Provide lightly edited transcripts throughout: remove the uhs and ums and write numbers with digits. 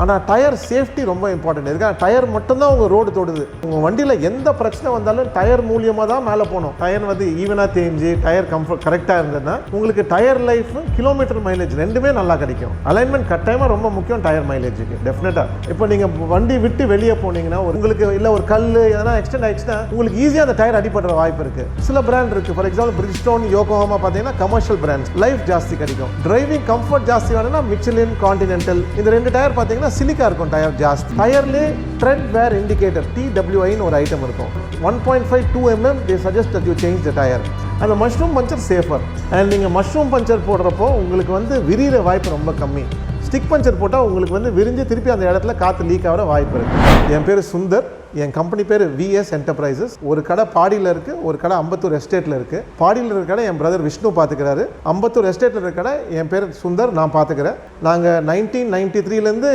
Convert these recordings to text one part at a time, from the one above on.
ஆனால் tyre safety ரொம்ப important. இதுக்காக டயர் மட்டும்தான் உங்கள் ரோடு தொடுது. உங்கள் வண்டியில் எந்த பிரச்சனை வந்தாலும் டயர் மூலியமாக தான் மேலே போகணும். டயர் வந்து ஈவனாக தேஞ்சு டயர் கம்ஃபர்ட் கரெக்டாக இருந்ததுன்னா உங்களுக்கு டயர் லைஃப் கிலோமீட்டர் மைலேஜ் ரெண்டுமே நல்லா கிடைக்கும். அலைன்மெண்ட் கட்டாயமாக ரொம்ப முக்கியம் டயர் மைலேஜுக்கு டெஃபினட்டாக. இப்போ நீங்கள் வண்டி விட்டு வெளியே போனீங்கன்னா உங்களுக்கு இல்லை ஒரு கல் எதனா எக்ஸ்டெண்ட் ஆயிடுச்சுன்னா உங்களுக்கு ஈஸியாக அந்த டயர் அடிப்படுற வாய்ப்பு இருக்குது. சில பிராண்ட் இருக்குது. ஃபார் எக்ஸாம்பிள் பிரிட்ஜ்ஸ்டோன், யோகோஹாமா பார்த்தீங்கன்னா கமர்ஷியல் பிராண்ட்ஸ், லைஃப் ஜாஸ்தி கிடைக்கும். டிரைவிங் கம்ஃபர்ட் ஜாஸ்தி வேணும்னா மிச்சலின், கான்டினென்டல் இந்த ரெண்டு டயர் பார்த்தீங்கன்னா சிலிக்கா இருக்கும். டயர் ஜாஸ்தி டயர்லேயே ட்ரெட் வேர் இண்டிகேட்டர் TYRE ஒரு ஐட்டம் இருக்கும். 1.52 mm they suggest that you change the tire. அந்த மஷ்ரூம் பஞ்சர் சேஃபர். அண்ட் நீங்கள் மஷ்ரூம் பஞ்சர் போடுறப்போ உங்களுக்கு வந்து விரிகிற வாய்ப்பு ரொம்ப கம்மி. ஸ்டிக் பஞ்சர் போட்டால் உங்களுக்கு வந்து விரிஞ்சு திருப்பி அந்த இடத்துல காற்று லீக் ஆகிற வாய்ப்பு இருக்குது. என் பேர் சுந்தர். என் கம்பெனி பேர் VS என்டர்பிரைசஸ். ஒரு கடை பாடியில் இருக்குது, ஒரு கடை அம்பத்தூர் எஸ்டேட்டில் இருக்குது. பாடியில் இருக்கிற கடை என் பிரதர் விஷ்ணு பார்த்துக்கிறாரு. அம்பத்தூர் எஸ்டேட்டில் இருக்கிற கடை என் பேர் சுந்தர், நான் பார்த்துக்கிறேன். நாங்கள் 1993லேருந்து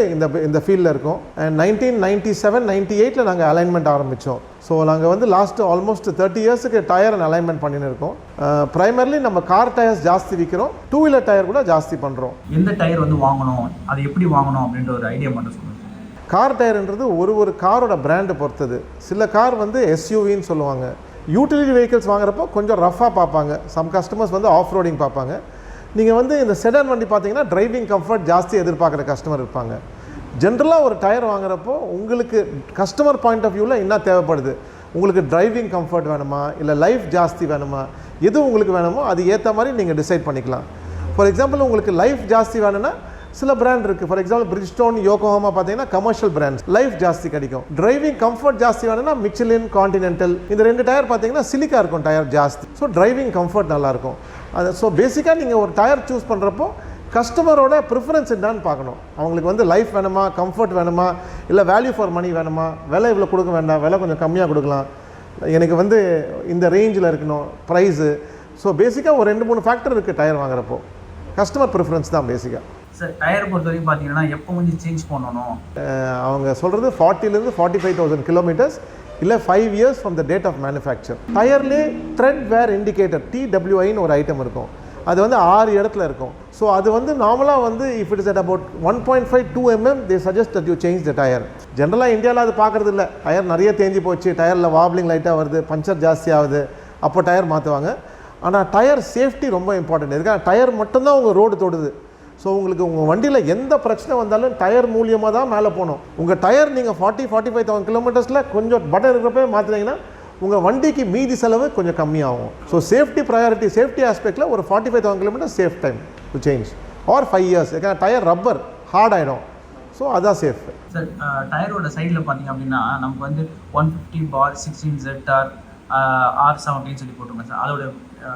இந்த ஃபீல்டில் இருக்கோம். அண்ட் 1997-98 நாங்கள் அலைன்மெண்ட் ஆரம்பித்தோம். ஸோ நாங்கள் வந்து லாஸ்ட்டு ஆல்மோஸ்ட் 30 இயர்ஸுக்கு டயர் அண்ட் அலைன்மெண்ட் பண்ணின்னு இருக்கோம். ப்ரைமர்லி நம்ம கார் டயர்ஸ் ஜாஸ்தி விற்கிறோம், 2 வீலர் டயர் கூட ஜாஸ்தி பண்ணுறோம். எந்த டயர் வந்து வாங்கணும், அது எப்படி வாங்கணும் அப்படின்ற ஒரு ஐடியா மட்டும் சொல்லுங்கள். கார் டயர்ன்றது ஒரு காரோட பிராண்டை பொறுத்தது. சில கார் வந்து SUVன்னு சொல்லுவாங்க. யூட்டிலிட்டி வெஹிக்கிள்ஸ் வாங்குறப்போ கொஞ்சம் ரஃபாக பார்ப்பாங்க. சம் கஸ்டமர்ஸ் வந்து ஆஃப் ரோடிங் பார்ப்பாங்க. நீங்கள் வந்து இந்த செடான் வண்டி பார்த்தீங்கன்னா டிரைவிங் கம்ஃபர்ட் ஜாஸ்தி எதிர்பார்க்குற கஸ்டமர் இருப்பாங்க. ஜென்ரலாக ஒரு டயர் வாங்குறப்போ உங்களுக்கு கஸ்டமர் பாயிண்ட் ஆஃப் வியூவில் என்ன தேவைப்படுது, உங்களுக்கு டிரைவிங் கம்ஃபர்ட் வேணுமா இல்லை லைஃப் ஜாஸ்தி வேணுமா, எது உங்களுக்கு வேணுமோ அது ஏற்ற மாதிரி நீங்கள் டிசைட் பண்ணிக்கலாம். ஃபார் எக்ஸாம்பிள் உங்களுக்கு லைஃப் ஜாஸ்தி வேணும்னா சில பிராண்ட் இருக்குது. ஃபார் எக்ஸாம்பிள் பிரிட்ஜ்ஸ்டோன், யோகோஹாமா பார்த்தீங்கன்னா கமர்ஷியல் பிராண்ட்ஸ், லைஃப் ஜாஸ்தி கிடைக்கும். டிரைவிங் கம்ஃபர்ட் ஜாஸ்தி வேணும்னா மிச்சலின், கான்டினென்டல் இந்த ரெண்டு டயர் பார்த்தீங்கன்னா சிலிக்கா இருக்கும் டயர் ஜாஸ்தி. ஸோ டிரைவிங் கம்ஃபர்ட் நல்லாயிருக்கும். அது ஸோ பேசிக்காக நீங்கள் ஒரு டயர் சூஸ் பண்ணுறப்போ கஸ்டமரோட ப்ரிஃபரன்ஸ் என்னன்னு பார்க்கணும். அவங்களுக்கு வந்து லைஃப் வேணுமா, கம்ஃபர்ட் வேணுமா, இல்லை வேல்யூ ஃபார் மணி வேணுமா, விலை இவ்வளோ கொடுக்க வேண்டாம், விலை கொஞ்சம் கம்மியாக கொடுக்கலாம், எனக்கு வந்து இந்த ரேஞ்சில் இருக்கணும் ப்ரைஸு. ஸோ பேசிக்காக ஒரு 2-3 ஃபேக்டர் இருக்குது டயர் வாங்குறப்போ. கஸ்டமர் ப்ரிஃபரன்ஸ் தான் பேசிக்காக. சார் டயர் பொறுத்த வரைக்கும் பார்த்தீங்கன்னா எப்போ கொஞ்சம் சேஞ்ச் பண்ணணும்? அவங்க சொல்கிறது 40,000 to 45,000 கிலோமீட்டர்ஸ் இல்லை 5 years from the date of manufacture. டயர்லேயே ட்ரெட் வேர் இண்டிகேட்டர் TYRE ஒரு ஐட்டம் இருக்கும். அது வந்து 6 இடத்துல இருக்கும். ஸோ அது வந்து நார்மலாக வந்து if it is at about 1.52 mm they suggest that you change the tire. ஜென்ரலாக இந்தியாவில் அது பார்க்குறது இல்லை. டயர் நிறைய தேஞ்சி போச்சு, டயரில் வாப்லிங் லைட்டாக வருது, பஞ்சர் ஜாஸ்தி ஆகுது, அப்போ டயர் மாற்றுவாங்க. ஆனால் டயர் சேஃப்டி ரொம்ப இம்பார்ட்டன்ட். இதுக்காக டயர் மட்டும்தான் உங்கள் ரோடு தொடுது. ஸோ உங்களுக்கு உங்கள் வண்டியில் எந்த பிரச்சனை வந்தாலும் டயர் மூலியமாக தான் மேலே போகணும். உங்கள் டயர் நீங்கள் 40-45,000 கிலோமீட்டர்ஸில் கொஞ்சம் பட்டன் இருக்கிறப்ப மாற்றினீங்கன்னா உங்கள் வண்டிக்கு மீதி செலவு கொஞ்சம் கம்மியாகும். ஸோ சேஃப்டி ப்ரையாரிட்டி, சேஃப்டி ஆஸ்பெக்டில் ஒரு 45,000 kilometre safe time to change or 5 years. ஏன்னா டயர் ரப்பர் ஹார்ட் ஆகிடும். ஸோ அதான் சேஃப். சார் டயரோட சைடில் பார்த்தீங்க அப்படின்னா நமக்கு வந்து 150 bar 16 ZR R17 சொல்லி போட்டுருங்க சார். அதோட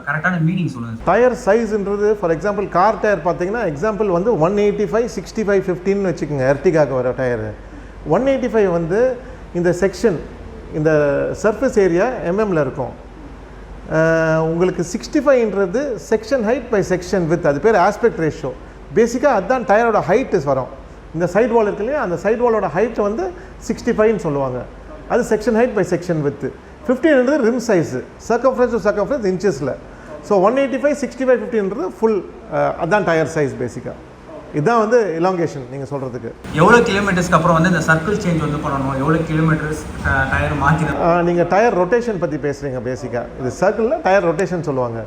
கரெக்டான மீனிங் சொல்லுங்கள். டயர் சைஸ்ன்றது ஃபார் எக்ஸாம்பிள் கார் டயர் பார்த்தீங்கன்னா எக்ஸாம்பிள் வந்து 185, 65, 15 வச்சுக்கோங்க. எர்டிகாக்கு வர டயர் 185 வந்து இந்த செக்ஷன், இந்த சர்ஃபேஸ் ஏரியா எம்எம்மில் இருக்கும். உங்களுக்கு 65ன்றது section height by section width, அது பேர் ஆஸ்பெக்ட் ரேஷியோ. பேசிக்காக அதுதான் டயரோட ஹைட்டு வரும். இந்த சைட் வால் இருக்கு இல்லையா, அந்த சைட் வாலோட ஹைட் வந்து 65ன்னு சொல்லுவாங்க. அது section height by section width. 15ன்றது rim size, circumference to circumference இன்ச்சஸில். ஸோ 185, 65, 15ன்றது ஃபுல், அதுதான் டயர் சைஸ் பேசிக்காக. இதுதான் வந்து எலாங்கேஷன் நீங்கள் சொல்கிறதுக்கு. எவ்வளோ கிலோமீட்டர்ஸ்க்கு அப்புறம் வந்து இந்த சர்க்கிள் சேஞ்ச் வந்து பண்ணணும், எவ்வளோ கிலோமீட்டர்ஸ் டயர் மாற்றிடும்? நீங்கள் டயர் ரொட்டேஷன் பற்றி பேசுகிறீங்க. பேசிக்காக இது சர்க்கிளில் டயர் ரொட்டேஷன் சொல்லுவாங்க.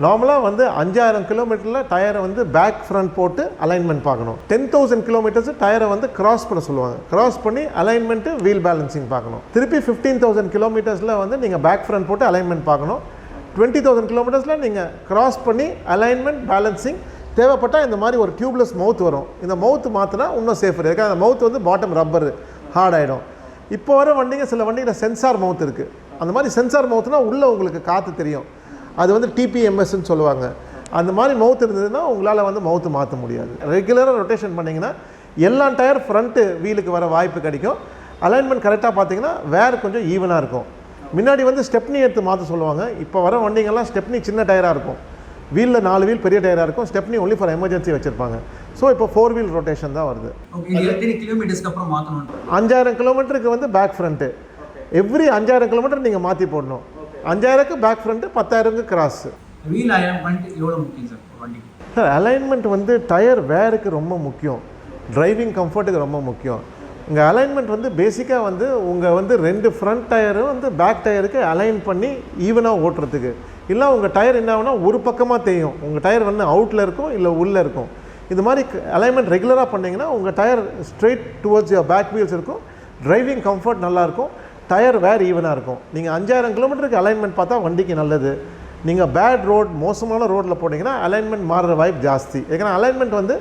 நார்மலாக வந்து 5000 கிலோமீட்டரில் டயரை வந்து பேக் ஃப்ரண்ட் போட்டு அலைன்மெண்ட் பார்க்கணும். 10,000 கிலோமீட்டர்ஸ் டயரை வந்து கிராஸ் பண்ண சொல்லுவாங்க. கிராஸ் பண்ணி அலைன்மெண்ட்டு வீல் பேலன்சிங் பார்க்கணும். திருப்பி 15,000 கிலோமீட்டர்ஸில் வந்து நீங்கள் பேக் ஃப்ரண்ட் போட்டு அலைன்மெண்ட் பார்க்கணும். 20,000 கிலோமீட்டர்ஸில் நீங்கள் கிராஸ் பண்ணி அலைன்மெண்ட் பேலன்சிங், தேவைப்பட்டால் இந்த மாதிரி ஒரு டியூப்லெஸ் மவுத் வரும். இந்த மவுத் மாற்றினா இன்னும் சேஃபர். இருக்குது அந்த மவுத் வந்து பாட்டம் ரப்பர் ஹார்ட் ஆகிடும். இப்போ வர வண்டிங்க, சில வண்டியில் சென்சார் மவுத் இருக்குது. அந்த மாதிரி சென்சார் மவுத்னா உள்ளே உங்களுக்கு காற்று தெரியும். அது வந்து TPMSன்னு சொல்லுவாங்க. அந்த மாதிரி மவுத் இருந்ததுன்னா உங்களால் வந்து மவுத்து மாற்ற முடியாது. ரெகுலராக ரொட்டேஷன் பண்ணிங்கன்னா எல்லா டயர் ஃப்ரண்ட்டு வீலுக்கு வர வாய்ப்பு கிடைக்கும். அலைன்மெண்ட் கரெக்டாக பார்த்தீங்கன்னா வேர் கொஞ்சம் ஈவனாக இருக்கும். முன்னாடி வந்து ஸ்டெப்னி எடுத்து மாற்ற சொல்லுவாங்க. இப்போ வர வண்டிங்கெல்லாம் ஸ்டெப்னி சின்ன டயராக இருக்கும். வீலில் 4 வீல் பெரிய டயராக இருக்கும். ஸ்டெப்னி ஒன்லி ஃபார் எமர்ஜென்சி வச்சுருப்பாங்க. ஸோ இப்போ 4 வீல் ரொட்டேஷன் தான் வருது. 5000 கிலோமீட்டருக்கு வந்து பேக் ஃப்ரண்ட்டு, எவ்ரி 5000 கிலோமீட்டர் நீங்கள் மாற்றி போடணும். 5000க்கு பேக் ஃப்ரண்ட்டு, 10,000க்கு கிராஸ். வீல் அலைன்மெண்ட் எவ்வளோ முக்கியம் சார் வண்டிக்கு? சார் அலைன்மெண்ட் வந்து டயர் வேருக்கு ரொம்ப முக்கியம். டிரைவிங் கம்ஃபர்ட்டுக்கு ரொம்ப முக்கியம். இங்கே அலைன்மெண்ட் வந்து பேசிக்காக வந்து உங்கள் வந்து 2 ஃப்ரண்ட் டயரும் வந்து பேக் டயருக்கு அலைன் பண்ணி ஈவனாக ஓட்டுறதுக்கு. இல்லை உங்கள் டயர் என்ன ஆகுனா ஒரு பக்கமாக தேயும், உங்கள் டயர் வந்து அவுட்டில் இருக்கும் இல்லை உள்ளே இருக்கும். இது மாதிரி அலைன்மெண்ட் ரெகுலராக பண்ணிங்கன்னா உங்கள் tyre straight towards your back wheels இருக்கும், டிரைவிங் கம்ஃபர்ட் நல்லாயிருக்கும், டயர் வேர் ஈவனாக இருக்கும். நீங்கள் 5000 கிலோமீட்டருக்கு அலைன்மெண்ட் பார்த்தா வண்டிக்கு நல்லது. நீங்கள் பேட் ரோட் மோசமான ரோட்டில் போட்டிங்கன்னா அலைன்மெண்ட் மாறுற வாய்ப்பு ஜாஸ்தி. ஏன்னா அலைன்மெண்ட் வந்து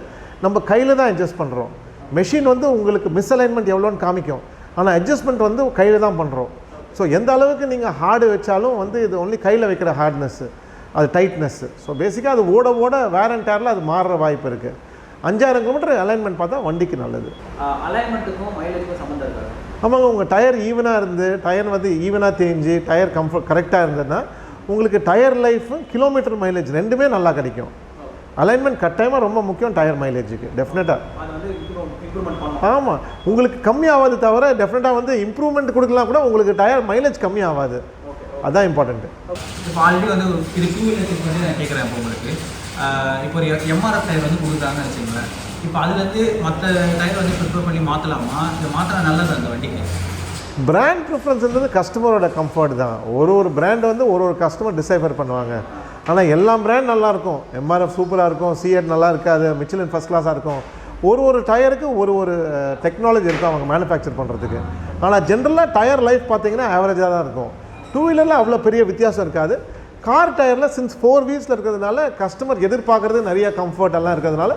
நம்ம கையில் தான் அட்ஜஸ்ட் பண்ணுறோம். மெஷின் வந்து உங்களுக்கு மிஸ் அலைன்மெண்ட் எவ்வளோன்னு காமிக்கும், ஆனால் அட்ஜஸ்ட்மெண்ட் வந்து கையில் தான் பண்ணுறோம். ஸோ எந்த அளவுக்கு நீங்கள் ஹார்டு வச்சாலும் வந்து இது ஒன்லி கையில் வைக்கிற ஹார்ட்னஸ்ஸு, அது டைட்னஸ்ஸு. ஸோ பேசிக்காக அது ஓட ஓட வேர் அண்ட் டயரில் அது மாறுற வாய்ப்பு இருக்குது. 5000 கிலோமீட்டர் அலைன்மெண்ட் பார்த்தா வண்டிக்கு நல்லது. அலைன்மெண்ட்டுக்கும் மைலேஜுக்கும் சம்மந்தம் இருக்காது. ஆமாங்க, உங்கள் டயர் ஈவனாக இருந்து டயர் வந்து ஈவனாக தேஞ்சு டயர் கரெக்டாக இருந்ததுன்னா உங்களுக்கு டயர் லைஃபும் கிலோமீட்டர் மைலேஜ் ரெண்டுமே நல்லா கிடைக்கும். அலைன்மெண்ட் கட்டாயமாக ரொம்ப முக்கியம் டயர் மைலேஜுக்கு டெஃபினட்டாக. ஆமாம், உங்களுக்கு கம்மியாகாது தவிர டெஃபினட்டாக வந்து இம்ப்ரூவ்மெண்ட் கொடுக்கலாம் கூட உங்களுக்கு டயர் மைலேஜ் கம்மியாகாது. அதுதான் இம்பார்ட்டண்ட்டு. இப்போ ஆல்ரெடி வந்து இது 2 வீலர்ஸுக்கு வந்து நான் கேட்குறேன். இப்போ உங்களுக்கு இப்போ ஒரு எம்ஆர்எஃப் டயர் வந்து கொடுக்குறாங்கன்னு வச்சுங்களேன். இப்போ அதுலேருந்து மற்ற டயர் வந்து ப்ரிஃபர் பண்ணி மாற்றலாமா, இல்லை மாற்றினா நல்லது அந்த வண்டிக்கு? பிராண்ட் ப்ரிஃபரன்ஸ்ன்றது கஸ்டமரோட கம்ஃபர்ட் தான். ஒரு பிராண்ட் வந்து ஒரு கஸ்டமர் டிசைஃபர் பண்ணுவாங்க. ஆனால் எல்லா பிராண்ட் நல்லாயிருக்கும், எம்ஆர்எஃப் சூப்பராக இருக்கும், சிஎட் நல்லா இருக்காது, மிச்சிலின் ஃபஸ்ட் கிளாஸாக இருக்கும். ஒரு டயருக்கு ஒரு டெக்னாலஜி இருக்கும் அவங்க மேனுஃபேக்சர் பண்ணுறதுக்கு. ஆனால் ஜென்ரலாக டயர் லைஃப் பார்த்தீங்கன்னா ஆவரேஜாக தான் இருக்கும். 2 வீலரில் அவ்வளோ பெரிய வித்தியாசம் இருக்காது. கார் டயரில் சின்ஸ் 4 வீல்ஸில் இருக்கிறதுனால கஸ்டமர் எதிர்பார்க்குறது நிறைய கம்ஃபர்ட் எல்லாம் இருக்கிறதுனால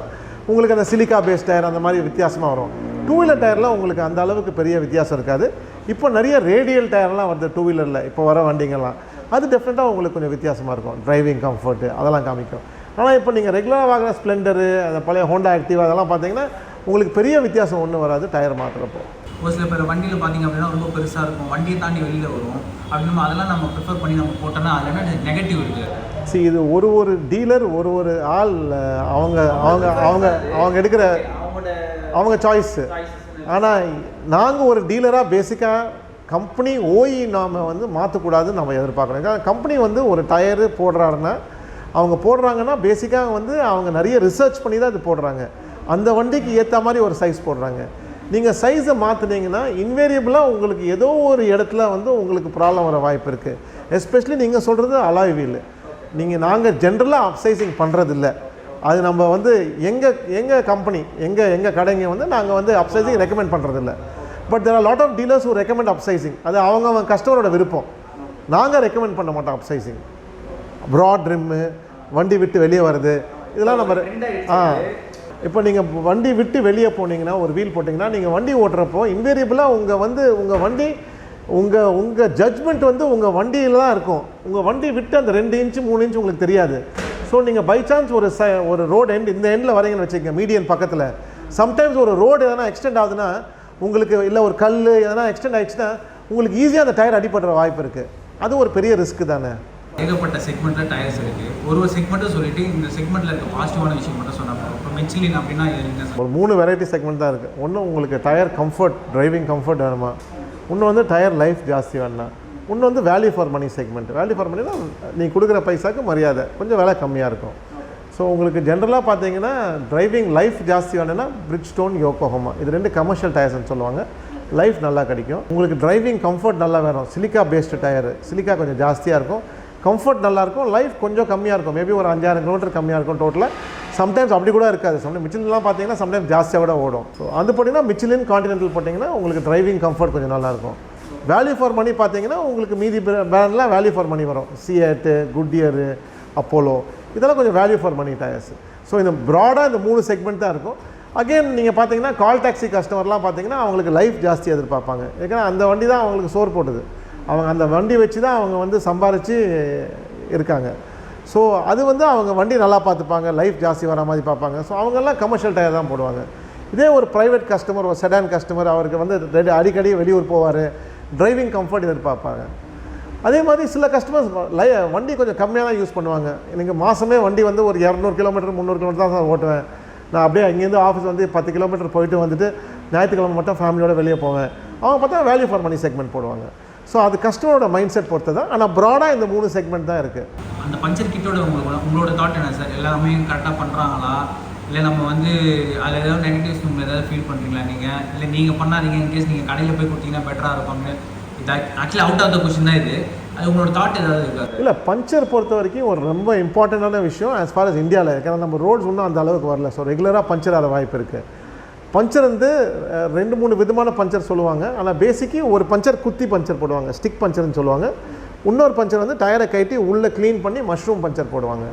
உங்களுக்கு அந்த சிலிக்கா பேஸ் டயர் அந்த மாதிரி வித்தியாசமாக வரும். 2 வீலர் டயரில் உங்களுக்கு அந்த அளவுக்கு பெரிய வித்தியாசம் இருக்காது. இப்போ நிறைய ரேடியல் டயர்லாம் வருது 2 வீலரில் இப்போ வர வண்டிங்கெல்லாம். அது டெஃபினட்டாக உங்களுக்கு கொஞ்சம் வித்தியாசமாக இருக்கும், டிரைவிங் கம்ஃபர்ட்டு அதெல்லாம் காமிக்கும். ஆனால் இப்போ நீங்கள் ரெகுலராக வாங்குகிற ஸ்ப்ளெண்டரு, அந்த பழைய ஹோண்டா ஆக்டிவா அதெல்லாம் பார்த்தீங்கன்னா உங்களுக்கு பெரிய வித்தியாசம் ஒன்றும் வராது டயர் மாற்றுறப்போ. ஒரு சில பேர் வண்டியில் பார்த்திங்க அப்படின்னா ரொம்ப பெருசாக இருக்கும், வண்டியை தாண்டி வெளியில் வரும் அப்படின்னா அதெல்லாம் நம்ம ப்ரிஃபர் பண்ணி நம்ம போட்டோன்னா அதில் என்ன நெகட்டிவ் இருக்குது? சரி, இது ஒரு டீலர் ஒரு ஆள் அவங்க அவங்க அவங்க அவங்க எடுக்கிற அவங்க சாய்ஸு. ஆனால் நாங்கள் ஒரு டீலராக பேசிக்காக கம்பெனி ஓஇ நாம் வந்து மாற்றக்கூடாதுன்னு நம்ம எதிர்பார்க்குறோம். ஏன்னா கம்பெனி வந்து ஒரு டயரு போடுறாருன்னா அவங்க போடுறாங்கன்னா பேசிக்காக வந்து அவங்க நிறைய ரிசர்ச் பண்ணி தான் இது போடுறாங்க. அந்த வண்டிக்கு ஏற்ற மாதிரி ஒரு சைஸ் போடுறாங்க. நீங்கள் சைஸை மாற்றினீங்கன்னா இன்வேரியபிளாக உங்களுக்கு ஏதோ ஒரு இடத்துல வந்து உங்களுக்கு ப்ராப்ளம் வர வாய்ப்பு இருக்குது. எஸ்பெஷலி நீங்கள் சொல்கிறது அலாய் வீல். நாங்கள் ஜென்ரலாக அப்சைசிங் பண்ணுறதில்ல. அது நம்ம வந்து எங்கள் கம்பெனி எங்கள் கடைங்க வந்து நாங்கள் வந்து அப்சைசிங் ரெக்கமெண்ட் பண்ணுறதில்ல. But there are lot of dealers who recommend upsizing. அது அவங்க கஸ்டமரோட விருப்பம். நாங்கள் ரெக்கமெண்ட் பண்ண மாட்டோம் அப்சைசிங். ப்ராட் ரிம்மு, வண்டி விட்டு வெளியே வருது, இதெல்லாம் நம்ம இப்போ நீங்கள் வண்டி விட்டு வெளியே போனீங்கன்னா ஒரு வீல் போட்டிங்கன்னா நீங்கள் வண்டி ஓட்டுறப்போ இன்வேரியபிளாக உங்கள் வண்டி உங்கள் ஜட்ஜ்மெண்ட் வந்து உங்கள் வண்டியில் தான் இருக்கும். உங்கள் வண்டி விட்டு அந்த 2 இன்ச்சு 3 இன்ச்சு உங்களுக்கு தெரியாது. ஸோ நீங்கள் பை சான்ஸ் ஒரு ரோடு எண்ட் இந்த எண்டில் வரீங்கன்னு வச்சுக்கோங்க, மீடியன் பக்கத்தில் சம்டைம்ஸ் ஒரு ரோடு எதனா எக்ஸ்டெண்ட் ஆகுதுன்னா உங்களுக்கு, இல்லை ஒரு கல் எதனா எக்ஸ்டெண்ட் ஆகிடுச்சுன்னா உங்களுக்கு ஈஸியாக அந்த டயர் அடிப்படுற வாய்ப்பு இருக்குது. அது ஒரு பெரிய ரிஸ்க்கு தானே. ஏகப்பட்ட செக்மெண்ட்டில் டயர்ஸ் இருக்குது. ஒரு செக்மெண்ட்டும் சொல்லிவிட்டு இந்த செக்மெண்ட்டில் இருக்க பாசிட்டிவான விஷயம் மட்டும் சொன்னாங்க. இப்போ மிச்சிலின் அப்படின்னா ஒரு 3 வெரைட்டி செக்மெண்ட் தான் இருக்குது. ஒன்று உங்களுக்கு டயர் கம்ஃபர்ட், டிரைவிங் கம்ஃபர்ட் வேணுமா, இன்னும் வந்து டயர் லைஃப் ஜாஸ்தி வேணும்னா, இன்னும் வந்து value for money segment. Value for மணினா நீ கொடுக்குற பைசாவுக்கு மரியாதை, கொஞ்சம் விலை கம்மியாக இருக்கும். ஸோ உங்களுக்கு ஜென்ரலாக பார்த்தீங்கன்னா டிரைவிங் லைஃப் ஜாஸ்தி வேணும்னா பிரிட்ஜ்ஸ்டோன், யோக்கோஹாமா இது 2 கமர்ஷியல் டயர்ஸ்னு சொல்லுவாங்க. லைஃப் நல்லா கிடைக்கும். உங்களுக்கு டிரைவிங் கம்ஃபர்ட் நல்லா வேணும், சிலிக்கா பேஸ்டு டயரு. சிலிக்கா கொஞ்சம் ஜாஸ்தியாக இருக்கும், கம்ஃபர்ட் நல்லாயிருக்கும், லைஃப் கொஞ்சம் கம்மியாக இருக்கும். மேபி ஒரு 5000 கிலோமீட்டர் கம்மியாக இருக்கும் டோட்டலாக. சம்டைம்ஸ் அப்படி கூட இருக்காது. சம்டைம் மிச்சிலின்லாம் பார்த்தீங்கன்னா சம்டைம்ஸ் ஜாஸ்தியாக கூட ஓடும். ஸோ அது போட்டிங்கன்னா மிச்சிலின், கான்டினென்டல் போட்டிங்கன்னா உங்களுக்கு டிரைவிங் கம்ஃபர்ட் கொஞ்சம் நல்லாயிருக்கும். வேல்யூ ஃபார் மணி பார்த்தீங்கன்னா உங்களுக்கு மீதி பிராண்ட்லாம் வேல்யூ ஃபார் மணி வரும். சிஎட்டு, குட்டியரு, அப்போலோ இதெல்லாம் கொஞ்சம் value for money tyres. So இந்த ப்ராடாக இந்த 3 செக்மெண்ட் தான் இருக்கும். அகெயின் நீங்கள் பார்த்தீங்கன்னா கால் டாக்ஸி கஸ்டமர்லாம் பார்த்தீங்கன்னா அவங்களுக்கு லைஃப் ஜாஸ்தி எதிர்பார்ப்பாங்க. ஏன்னா அந்த வண்டி தான் அவங்களுக்கு சோறு போட்டுது. அவங்க அந்த வண்டி வச்சு தான் அவங்க வந்து சம்பாரித்து இருக்காங்க. ஸோ அது வந்து அவங்க வண்டி நல்லா பார்த்துப்பாங்க, லைஃப் ஜாஸ்தி வர மாதிரி பார்ப்பாங்க. ஸோ அவங்கெல்லாம் கமர்ஷியல் டயர் தான் போடுவாங்க. இதே ஒரு ப்ரைவேட் கஸ்டமர், ஒரு செடான் கஸ்டமர், அவருக்கு வந்து அடிக்கடி வெளியூர் போவார், டிரைவிங் கம்ஃபர்ட் எதிர்பார்ப்பாங்க. அதே மாதிரி சில கஸ்டமர்ஸ் வண்டி கொஞ்சம் கம்மியாக தான் யூஸ் பண்ணுவாங்க. எனக்கு மாதமே வண்டி வந்து ஒரு 200 கிலோமீட்டர் 300 கிலோமீட்டர் தான் சார் ஓட்டுவேன். நான் அப்படியே அங்கேருந்து ஆஃபீஸ் வந்து 10 கிலோமீட்டர் போயிட்டு வந்துட்டு ஞாயிற்றுக்கிழமை மட்டும் ஃபேமிலியோட வெளியே போவேன். அவங்க பார்த்தா வேல்யூ ஃபார் மணி செக்மெண்ட் போடுவாங்க. ஸோ அது கஸ்டமரோட மைண்ட் செட் பொறுத்து தான். ஆனால் ப்ராடாக இந்த 3 செக்மெண்ட் தான் இருக்குது. அந்த பஞ்சர் கிட்டோட உங்களோட தாட் என்ன சார்? எல்லாமே கரெக்டாக பண்ணுறாங்களா, இல்லை நம்ம வந்து அதில் ஏதாவது நெகட்டிவ்ஸ் நீங்கள் ஏதாவது ஃபீல் பண்ணுறீங்களா நீங்கள், இல்லை நீங்கள் பண்ணாதீங்க, இன்கேஸ் நீங்கள் கடையில் போய் கொடுத்தீங்கன்னா பெட்டராக இருப்பாங்க. இது actually out of the question தான் இது. அது உங்களோட தாட் ஏதாவது இருக்காது? இல்லை, பஞ்சர் பொறுத்த வரைக்கும் ஒரு ரொம்ப இம்பார்ட்டண்ட்டான விஷயம் ஆஸ் ஃபார் அஸ் இந்தியாவில் இருக்குது. ஏன்னா நம்ம ரோட்ஸ் இன்னும் அந்த அளவுக்கு வரல. ஸோ ரெகுலராக பஞ்சர் ஆகிற வாய்ப்பு இருக்குது. பஞ்சர் வந்து 2-3 விதமான பஞ்சர் சொல்லுவாங்க. ஆனால் பேசிக்கு ஒரு பஞ்சர் குத்தி பஞ்சர் போடுவாங்க, ஸ்டிக் பஞ்சர்னு சொல்லுவாங்க. இன்னொரு பஞ்சர் வந்து டயரை கட்டி உள்ளே க்ளீன் பண்ணி மஷ்ரூம் பஞ்சர் போடுவாங்க.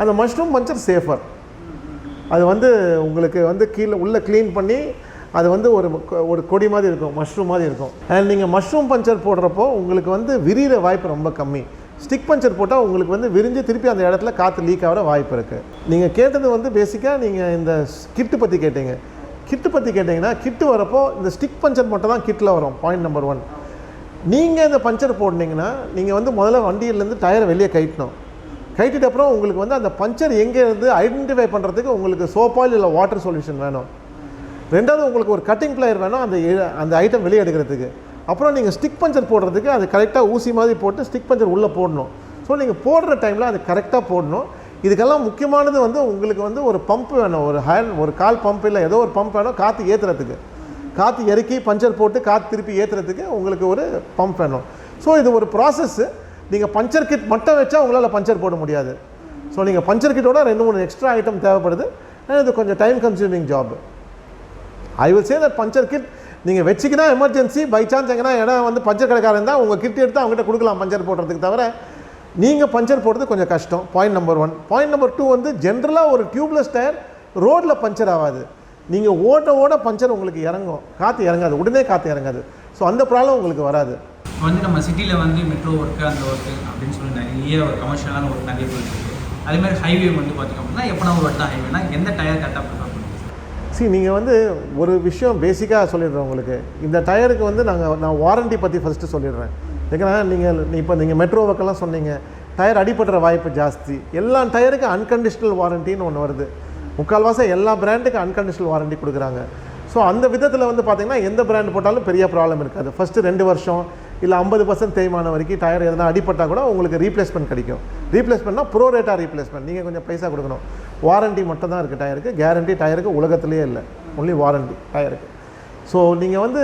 அந்த மஷ்ரூம் பஞ்சர் சேஃபர். அது வந்து உங்களுக்கு வந்து கீழே உள்ளே க்ளீன் பண்ணி அது வந்து ஒரு கொடி மாதிரி இருக்கும், மஷ்ரூம் மாதிரி இருக்கும். அண்ட் நீங்கள் மஷ்ரூம் பஞ்சர் போடுறப்போ உங்களுக்கு வந்து விரிகிற வாய்ப்பு ரொம்ப கம்மி. ஸ்டிக் பஞ்சர் போட்டால் உங்களுக்கு வந்து விரிஞ்சு திருப்பி அந்த இடத்துல காற்று லீக் ஆகிற வாய்ப்பு இருக்குது. நீங்கள் கேட்டது வந்து பேசிக்காக நீங்கள் இந்த கிட்டு பற்றி கேட்டீங்க. கிட்டு பற்றி கேட்டிங்கன்னா, கிட்டு வரப்போ இந்த ஸ்டிக் பஞ்சர் மட்டும் தான் கிட்டில் வரும். பாயிண்ட் நம்பர் 1, நீங்கள் இந்த பஞ்சர் போட்டிங்கன்னா நீங்கள் வந்து முதல்ல வண்டியிலேருந்து டயரை வெளியே கட்டணும். கட்டிட்டு அப்புறம் உங்களுக்கு வந்து அந்த பஞ்சர் எங்கே இருந்து ஐடென்டிஃபை பண்ணுறதுக்கு உங்களுக்கு சோப் ஆயில் இல்லை வாட்டர் சொல்யூஷன் வேணும். ரெண்டாவது உங்களுக்கு ஒரு கட்டிங் பிளேயர் வேணும் அந்த ஐட்டம் வெளியே எடுக்கிறதுக்கு. அப்புறம் நீங்கள் ஸ்டிக் பஞ்சர் போடுறதுக்கு அது கரெக்டாக ஊசி மாதிரி போட்டு ஸ்டிக் பஞ்சர் உள்ளே போடணும். ஸோ நீங்கள் போடுற டைமில் அது கரெக்டாக போடணும். இதுக்கெல்லாம் முக்கியமானது வந்து உங்களுக்கு வந்து ஒரு பம்ப் வேணும், ஒரு கால் பம்ப் இல்லை ஏதோ ஒரு பம்ப் வேணும் காற்று ஏற்றுறதுக்கு. காற்று இறக்கி பஞ்சர் போட்டு காற்று திருப்பி ஏற்றுறதுக்கு உங்களுக்கு ஒரு பம்ப் வேணும். ஸோ இது ஒரு ப்ராசஸ்ஸு. நீங்கள் பஞ்சர் கிட் மட்டும் வச்சா உங்களால் பஞ்சர் போட முடியாது. ஸோ நீங்கள் பஞ்சர் கிட்டோட 2-3 எக்ஸ்ட்ரா ஐட்டம் தேவைப்படுது. இது கொஞ்சம் time consuming job. I will say that puncture kit நீங்கள் வச்சிக்கினா எமர்ஜென்சி பை சான்ஸ் எங்கன்னா இடம் வந்து பஞ்சர் கடைக்காரன் இருந்தால் உங்கள் கிட் எடுத்து அவங்ககிட்ட கொடுக்கலாம் பஞ்சர் போடுறதுக்கு. தவிர நீங்கள் பஞ்சர் போடுறது கொஞ்சம் கஷ்டம். Point number 1. பாயிண்ட் நம்பர் 2 வந்து ஜென்ரலாக ஒரு டியூப்லெஸ் டயர் ரோட்டில் பஞ்சர் ஆகாது. நீங்கள் ஓட பஞ்சர் உங்களுக்கு இறங்கும், காற்று இறங்காது, உடனே காற்று இறங்காது. ஸோ அந்த ப்ராப்ளம் உங்களுக்கு வராது. இப்போ வந்து நம்ம சிட்டியில் வந்து மெட்ரோ ஒர்க்கு அந்த ஒர்க்கு அப்படின்னு சொல்லி நிறைய ஒரு கமர்ஷியலான ஒர்க் நிறைய போயிட்டுருக்கு. அதேமாதிரி ஹைவே வந்து பார்த்திங்க அப்படின்னா எப்போனா ஒரு வட்டம் ஹைவேனா எந்த டயர் கரெக்டாக ப்ரிஃபர் பண்ணுங்க? நீங்கள் வந்து ஒரு விஷயம் பேசிக்காக சொல்லிடுறேன் உங்களுக்கு. இந்த டயருக்கு வந்து நான் வாரண்ட்டி பற்றி ஃபஸ்ட்டு சொல்லிடுறேன். ஏன்னா நீங்கள் மெட்ரோ ஒர்க்கெல்லாம் சொன்னீங்க, டயர் அடிபடுற வாய்ப்பு ஜாஸ்தி. எல்லா டயருக்கு அன்கண்டிஷனல் வாரண்டின்னு ஒன்று வருது. முக்கால்வாசி எல்லா பிராண்டுக்கும் அன்கண்டிஷனல் வாரண்ட்டி கொடுக்குறாங்க. ஸோ அந்த விதத்தில் வந்து பார்த்திங்கன்னா எந்த பிராண்ட் போட்டாலும் பெரிய ப்ராப்ளம் இருக்காது. ஃபஸ்ட்டு 2 வருஷம் இல்லை 50% தேய்மானம் வரைக்கும் டயர் எதனா அடிப்பட்டால் கூட உங்களுக்கு ரீப்ளேஸ்மெண்ட் கிடைக்கும். ரீப்ளேஸ்மெண்ட்னா ப்ரோ ரேட்டாக ரீப்ளேஸ்மெண்ட், நீங்கள் கொஞ்சம் பைசா கொடுக்கணும். வாரண்ட்டி மட்டும் தான் இருக்குது டயருக்கு. கேரண்டி டயருக்கு உலகத்துலேயே இல்லை, ஒன்லி வாரண்ட்டி டயருக்கு. ஸோ நீங்கள் வந்து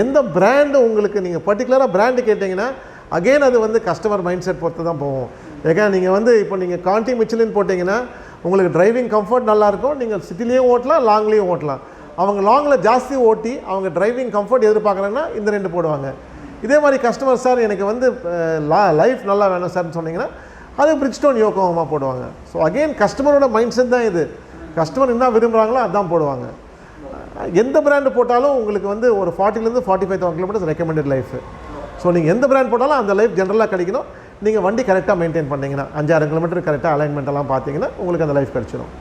எந்த பிராண்டு உங்களுக்கு நீங்கள் பர்டிகுலராக பிராண்டு கேட்டிங்கன்னா அகெயின் அது வந்து கஸ்டமர் மைண்ட் செட் பொறுத்து தான் போகும். ஏன்னா நீங்கள் வந்து இப்போ நீங்கள் கான்டி மிச்சிலின்னு போட்டிங்கன்னா உங்களுக்கு டிரைவிங் கம்ஃபர்ட் நல்லாயிருக்கும். நீங்கள் சிட்டிலேயும் ஓட்டலாம், லாங்லேயும் ஓட்டலாம். அவங்க லாங்கில் ஜாஸ்தி ஓட்டி அவங்க டிரைவிங் கம்ஃபர்ட் எதிர்பார்க்குறாங்கன்னா இந்த 2 போடுவாங்க. இதே மாதிரி கஸ்டமர் சார் எனக்கு வந்து லைஃப் நல்லா வேணும் சார்னு சொன்னீங்கன்னா அது பிரிக்ஸ்டோன் யோகோமா போடுவாங்க. ஸோ அகெயின் கஸ்டமரோட மைண்ட் செட் தான் இது. கஸ்டமர் என்ன விரும்புகிறாங்களோ அதுதான் போடுவாங்க. எந்த பிராண்டு போட்டாலும் உங்களுக்கு வந்து ஒரு 40,000 to 45,000 kilometres recommended life. So நீங்கள் எந்த பிராண்ட் போட்டாலும் அந்த லைஃப் ஜென்ரலாக கிடைக்கணும். நீங்கள் வண்டி கரெக்டாக மெயின்டைன் பண்ணிங்கன்னா 5-6 கிலோமீட்டர் கரெக்டாக அலைன்மெண்ட் எல்லாம் பார்த்தீங்கன்னா உங்களுக்கு அந்த லைஃப் கிடச்சிடும்.